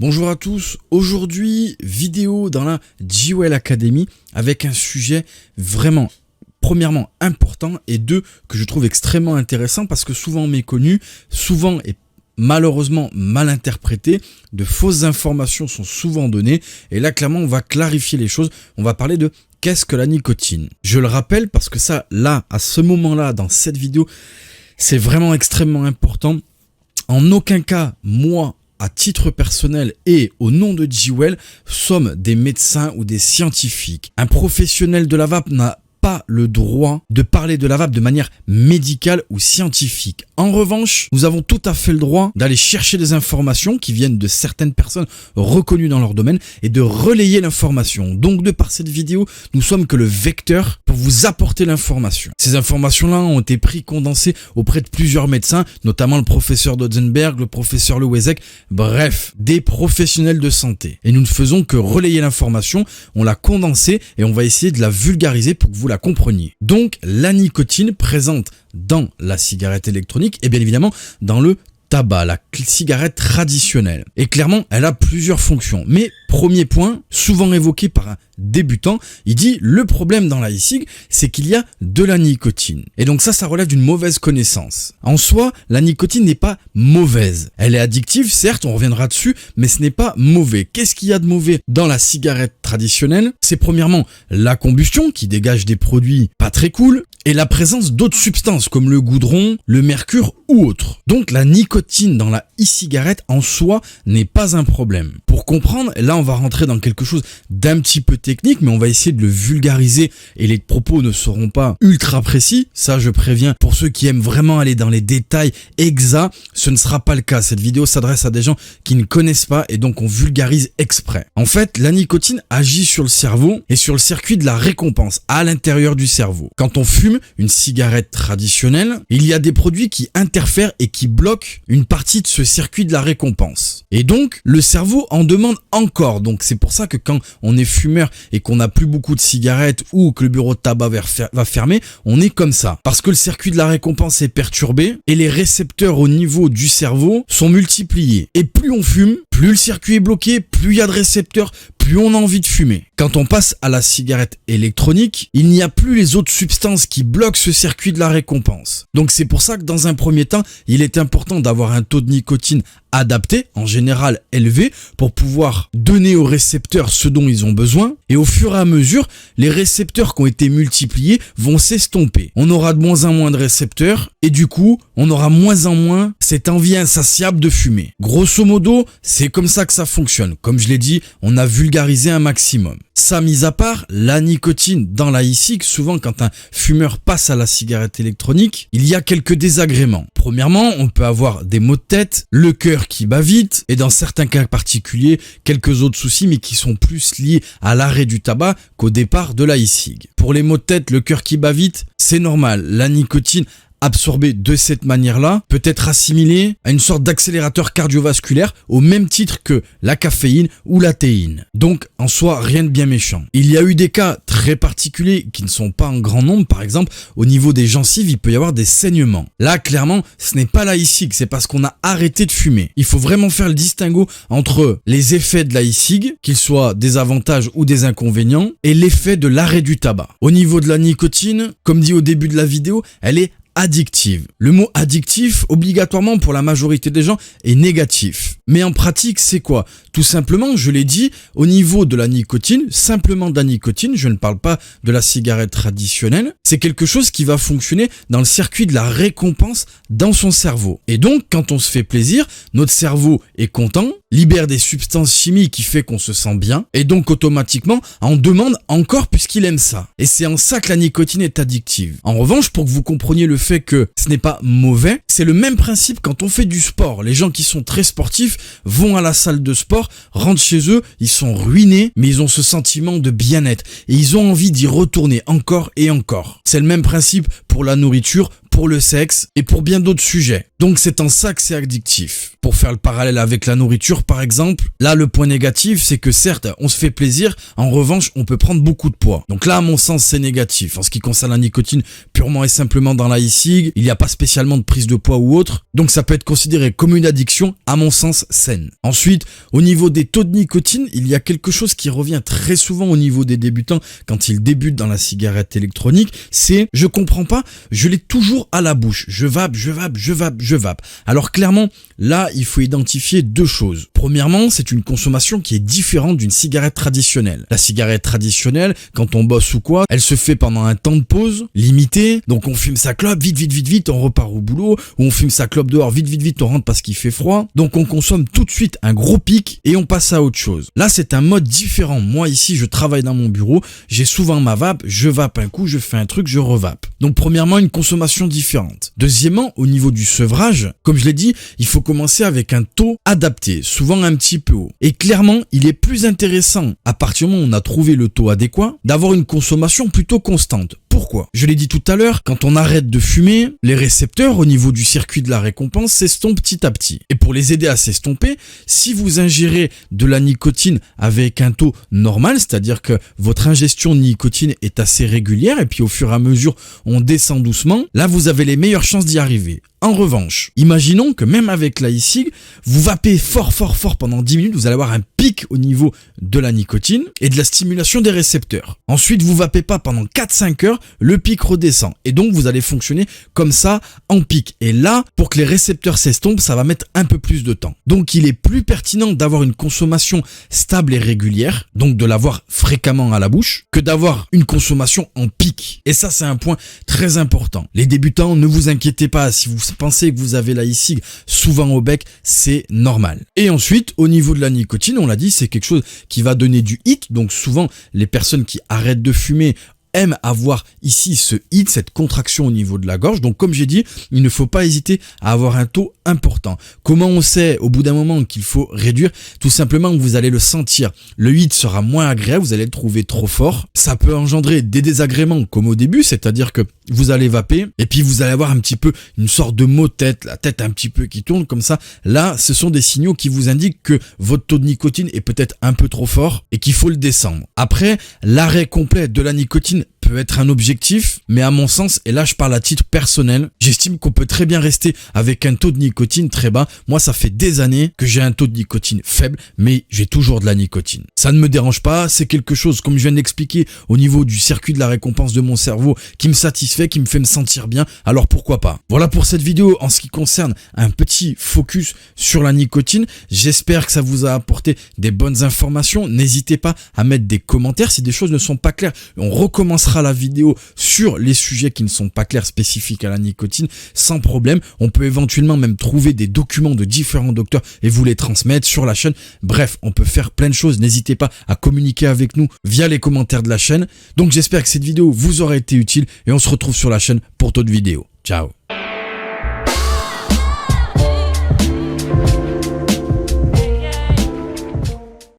Bonjour à tous, aujourd'hui vidéo dans la Jewel Academy avec un sujet vraiment premièrement important et deux que je trouve extrêmement intéressant parce que souvent méconnu, souvent et malheureusement mal interprété, de fausses informations sont souvent données et là clairement on va clarifier les choses, on va parler de qu'est-ce que la nicotine. Je le rappelle parce que ça là à ce moment-là dans cette vidéo c'est vraiment extrêmement important. En aucun cas moi à titre personnel et au nom de Jewel, sommes des médecins ou des scientifiques. Un professionnel de la vape n'a pas le droit de parler de la vape de manière médicale ou scientifique. En revanche, nous avons tout à fait le droit d'aller chercher des informations qui viennent de certaines personnes reconnues dans leur domaine et de relayer l'information. Donc, de par cette vidéo, nous sommes que le vecteur pour vous apporter l'information. Ces informations-là ont été condensées auprès de plusieurs médecins, notamment le professeur Dotzenberg, le professeur Lewezek, bref, des professionnels de santé. Et nous ne faisons que relayer l'information, on l'a condensée et on va essayer de la vulgariser pour que vous la compreniez. Donc, la nicotine présente dans la cigarette électronique et bien évidemment dans le tabac, la cigarette traditionnelle. Et clairement, elle a plusieurs fonctions. Mais premier point, souvent évoqué par un débutant, il dit le problème dans la e-cig, c'est qu'il y a de la nicotine. Et donc ça relève d'une mauvaise connaissance. En soi, la nicotine n'est pas mauvaise. Elle est addictive, certes, on reviendra dessus, mais ce n'est pas mauvais. Qu'est-ce qu'il y a de mauvais dans la cigarette traditionnelle? C'est premièrement la combustion qui dégage des produits pas très cool et la présence d'autres substances comme le goudron, le mercure ou autres. Donc la nicotine dans la e-cigarette en soi n'est pas un problème. Pour comprendre, là on va rentrer dans quelque chose d'un petit peu technique, mais on va essayer de le vulgariser et les propos ne seront pas ultra précis. Ça je préviens pour ceux qui aiment vraiment aller dans les détails exacts, ce ne sera pas le cas. Cette vidéo s'adresse à des gens qui ne connaissent pas et donc on vulgarise exprès. En fait, la nicotine agit sur le cerveau et sur le circuit de la récompense à l'intérieur du cerveau. Quand on fume une cigarette traditionnelle, il y a des produits qui interfèrent et qui bloquent une partie de ce circuit de la récompense. Et donc, le cerveau en demande encore. Donc, c'est pour ça que quand on est fumeur et qu'on n'a plus beaucoup de cigarettes ou que le bureau de tabac va fermer, on est comme ça. Parce que le circuit de la récompense est perturbé et les récepteurs au niveau du cerveau sont multipliés. Et plus on fume, plus le circuit est bloqué, plus il y a de récepteurs, plus on a envie de fumer. Quand on passe à la cigarette électronique, il n'y a plus les autres substances qui bloquent ce circuit de la récompense. Donc c'est pour ça que dans un premier temps, il est important d'avoir un taux de nicotine adapté, en général élevé, pour pouvoir donner aux récepteurs ce dont ils ont besoin. Et au fur et à mesure, les récepteurs qui ont été multipliés vont s'estomper. On aura de moins en moins de récepteurs et du coup, on aura moins en moins cette envie insatiable de fumer. Grosso modo, c'est comme ça que ça fonctionne. Comme je l'ai dit, on a vulgarisé un maximum. Ça mis à part, la nicotine dans la e-cig, souvent quand un fumeur passe à la cigarette électronique, il y a quelques désagréments. Premièrement, on peut avoir des maux de tête, le cœur qui bat vite et dans certains cas particuliers, quelques autres soucis mais qui sont plus liés à l'arrêt du tabac qu'au départ de la e-cig. Pour les maux de tête, le cœur qui bat vite, c'est normal. La nicotine absorbé de cette manière-là peut être assimilé à une sorte d'accélérateur cardiovasculaire au même titre que la caféine ou la théine. Donc, en soi, rien de bien méchant. Il y a eu des cas très particuliers qui ne sont pas en grand nombre. Par exemple, au niveau des gencives, il peut y avoir des saignements. Là, clairement, ce n'est pas la e-cig, c'est parce qu'on a arrêté de fumer. Il faut vraiment faire le distinguo entre les effets de la e-cig, qu'ils soient des avantages ou des inconvénients, et l'effet de l'arrêt du tabac. Au niveau de la nicotine, comme dit au début de la vidéo, elle est addictive. Le mot addictif, obligatoirement pour la majorité des gens, est négatif. Mais en pratique, c'est quoi? Tout simplement, je l'ai dit, au niveau de la nicotine, simplement de la nicotine, je ne parle pas de la cigarette traditionnelle, c'est quelque chose qui va fonctionner dans le circuit de la récompense dans son cerveau. Et donc, quand on se fait plaisir, notre cerveau est content, libère des substances chimiques qui fait qu'on se sent bien, et donc automatiquement, on demande encore puisqu'il aime ça. Et c'est en ça que la nicotine est addictive. En revanche, pour que vous compreniez le fait que ce n'est pas mauvais, c'est le même principe quand on fait du sport. Les gens qui sont très sportifs vont à la salle de sport, rentrent chez eux, ils sont ruinés, mais ils ont ce sentiment de bien-être et ils ont envie d'y retourner encore et encore. C'est le même principe pour la nourriture, pour le sexe et pour bien d'autres sujets. Donc c'est en ça que c'est addictif. Pour faire le parallèle avec la nourriture par exemple, là le point négatif c'est que certes on se fait plaisir, en revanche on peut prendre beaucoup de poids. Donc là à mon sens c'est négatif. En ce qui concerne la nicotine purement et simplement dans la e-cig, il n'y a pas spécialement de prise de poids ou autre, donc ça peut être considéré comme une addiction à mon sens saine. Ensuite, au niveau des taux de nicotine, il y a quelque chose qui revient très souvent au niveau des débutants quand ils débutent dans la cigarette électronique, c'est je comprends pas, je l'ai toujours à la bouche, je vape. Alors clairement, là, il faut identifier deux choses. Premièrement, c'est une consommation qui est différente d'une cigarette traditionnelle. La cigarette traditionnelle, quand on bosse ou quoi, elle se fait pendant un temps de pause limité, donc on fume sa clope, vite, on repart au boulot, ou on fume sa clope dehors, vite, on rentre parce qu'il fait froid, donc on consomme tout de suite un gros pic et on passe à autre chose. Là, c'est un mode différent. Moi, ici, je travaille dans mon bureau, j'ai souvent ma vape, je vape un coup, je fais un truc, je revape. Donc premièrement, une consommation différente. Deuxièmement, au niveau du sevrage, comme je l'ai dit, il faut commencer avec un taux adapté, souvent un petit peu haut. Et clairement, il est plus intéressant, à partir du moment où on a trouvé le taux adéquat, d'avoir une consommation plutôt constante. Pourquoi ? Je l'ai dit tout à l'heure, quand on arrête de fumer, les récepteurs au niveau du circuit de la récompense s'estompent petit à petit. Et pour les aider à s'estomper, si vous ingérez de la nicotine avec un taux normal, c'est-à-dire que votre ingestion de nicotine est assez régulière et puis au fur et à mesure on descend doucement, là vous avez les meilleures chances d'y arriver. En revanche, imaginons que même avec la e-cig, vous vapez fort pendant 10 minutes, vous allez avoir un pic au niveau de la nicotine et de la stimulation des récepteurs. Ensuite, vous vapez pas pendant 4-5 heures, le pic redescend. Et donc, vous allez fonctionner comme ça en pic. Et là, pour que les récepteurs s'estompent, ça va mettre un peu plus de temps. Donc, il est plus pertinent d'avoir une consommation stable et régulière, donc de l'avoir fréquemment à la bouche, que d'avoir une consommation en pic. Et ça, c'est un point très important. Les débutants, ne vous inquiétez pas, si vous pensez que vous avez la e-cig souvent au bec, c'est normal. Et ensuite, au niveau de la nicotine, on l'a dit, c'est quelque chose qui va donner du hit. Donc souvent, les personnes qui arrêtent de fumer aiment avoir ici ce hit, cette contraction au niveau de la gorge. Donc comme j'ai dit, il ne faut pas hésiter à avoir un taux important. Comment on sait au bout d'un moment qu'il faut réduire ? Tout simplement, vous allez le sentir. Le hit sera moins agréable, vous allez le trouver trop fort. Ça peut engendrer des désagréments comme au début, c'est-à-dire que vous allez vaper et puis vous allez avoir un petit peu une sorte de maux de tête, la tête un petit peu qui tourne comme ça. Là, ce sont des signaux qui vous indiquent que votre taux de nicotine est peut-être un peu trop fort et qu'il faut le descendre. Après, l'arrêt complet de la nicotine peut être un objectif, mais à mon sens, et là je parle à titre personnel, j'estime qu'on peut très bien rester avec un taux de nicotine très bas. Moi, ça fait des années que j'ai un taux de nicotine faible, mais j'ai toujours de la nicotine. Ça ne me dérange pas, c'est quelque chose, comme je viens d'expliquer, au niveau du circuit de la récompense de mon cerveau, qui me satisfait, qui me fait me sentir bien, alors pourquoi pas. Voilà pour cette vidéo en ce qui concerne un petit focus sur la nicotine. J'espère que ça vous a apporté des bonnes informations. N'hésitez pas à mettre des commentaires si des choses ne sont pas claires. On recommencera la vidéo sur les sujets qui ne sont pas clairs spécifiques à la nicotine sans problème. On peut éventuellement même trouver des documents de différents docteurs et vous les transmettre sur la chaîne. Bref, on peut faire plein de choses. N'hésitez pas à communiquer avec nous via les commentaires de la chaîne. Donc j'espère que cette vidéo vous aura été utile et on se retrouve sur la chaîne pour d'autres vidéos. Ciao.